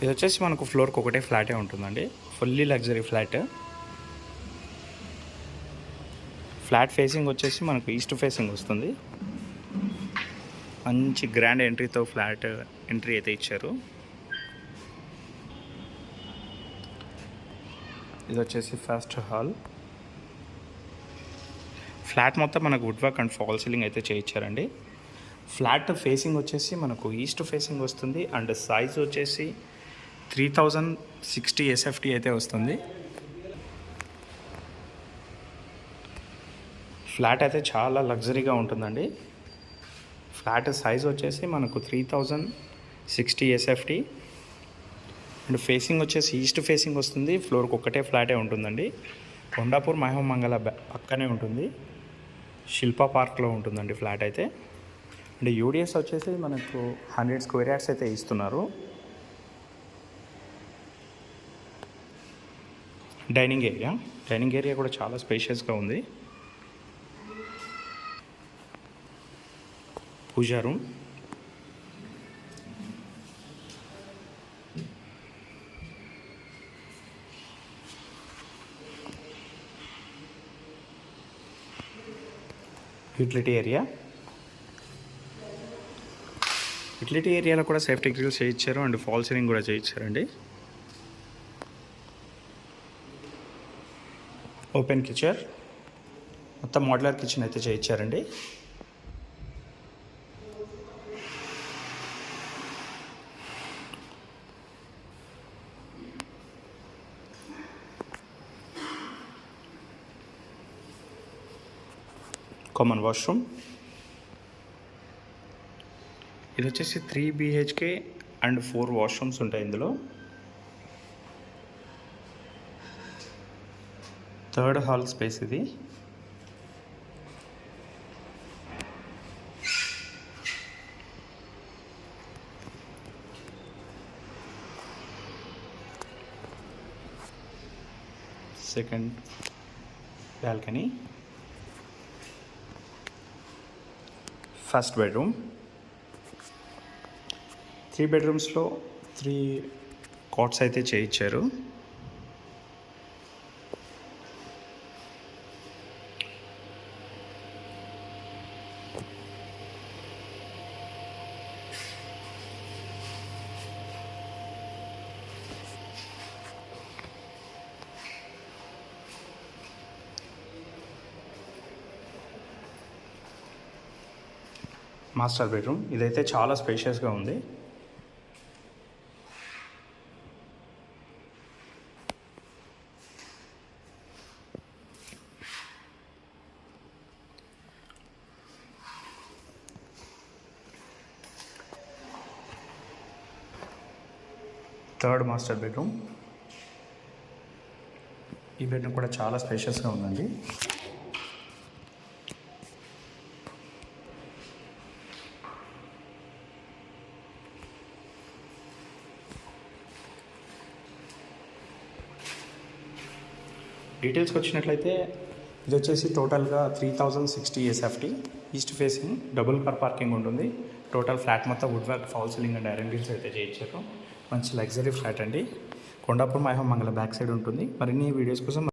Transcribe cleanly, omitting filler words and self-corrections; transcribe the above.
ఇది వచ్చేసి మనకు ఫ్లోర్కి ఒకటే ఫ్లాటే ఉంటుందండి. Fully luxury flat. Flat facing వచ్చేసి మనకు ఈస్ట్ ఫేసింగ్ వస్తుంది. మంచి గ్రాండ్ ఎంట్రీతో ఫ్లాట్ ఎంట్రీ అయితే ఇచ్చారు. ఇది వచ్చేసి ఫస్ట్ హాల్. ఫ్లాట్ మొత్తం మనకు wood work and fall ceiling అయితే చేయించారండి. ఫ్లాట్ ఫేసింగ్ వచ్చేసి మనకు ఈస్ట్ ఫేసింగ్ వస్తుంది అండ్ సైజ్ వచ్చేసి 3060 SFT అయితే వస్తుంది. ఫ్లాట్ అయితే చాలా లగ్జరీగా ఉంటుందండి. ఫ్లాట్ సైజ్ వచ్చేసి మనకు 3060 SFT అండ్ ఫేసింగ్ వచ్చేసి ఈస్ట్ ఫేసింగ్ వస్తుంది. ఫ్లోర్కి ఒక్కటే ఫ్లాటే ఉంటుందండి. కొండాపూర్ మహమంగళ పక్కనే ఉంటుంది. శిల్పా పార్క్లో ఉంటుందండి ఫ్లాట్ అయితే. అండ్ యూడిఎస్ వచ్చేసి మనకు 100 స్క్వేర్ యార్డ్స్ అయితే ఇస్తున్నారు. డైనింగ్ ఏరియా కూడా చాలా స్పేషియస్గా ఉంది. పూజా రూమ్, యూటిలిటీ ఏరియాలో కూడా సేఫ్టీ గ్రిల్స్ చేయించారు అండ్ ఫాల్ సీలింగ్ కూడా చేయించారండి. ఓపెన్ కిచెన్, మొత్తం మోడ్యులర్ కిచెన్ అయితే చేయించారండి. Common washroom. ఇది వచ్చేసి 3 BHK అండ్ 4 వాష్రూమ్స్ ఉంటాయి ఇందులో. థర్డ్ హాల్ స్పేస్ ఇది. Second balcony. First bedroom. 3 బెడ్రూమ్స్లో 3 కాట్స్ అయితే చేయించారు. Master bedroom. ఇదైతే చాలా స్పేషియస్గా ఉంది. Third master bedroom. ఈ బెడ్రూమ్ కూడా చాలా స్పేషియస్గా ఉందండి. డీటెయిల్స్కి వచ్చినట్లయితే ఇది వచ్చేసి టోటల్గా 3060 SFT, east facing, double car parking ఉంటుంది. టోటల్ ఫ్లాట్ మొత్తం wood work, false ceiling and iron grills అయితే చేయించారు. మంచి లగ్జరీ ఫ్లాట్ అండి. కొండాపూర్ మహమంగళ బ్యాక్ సైడ్ ఉంటుంది. మరిన్ని వీడియోస్ కోసం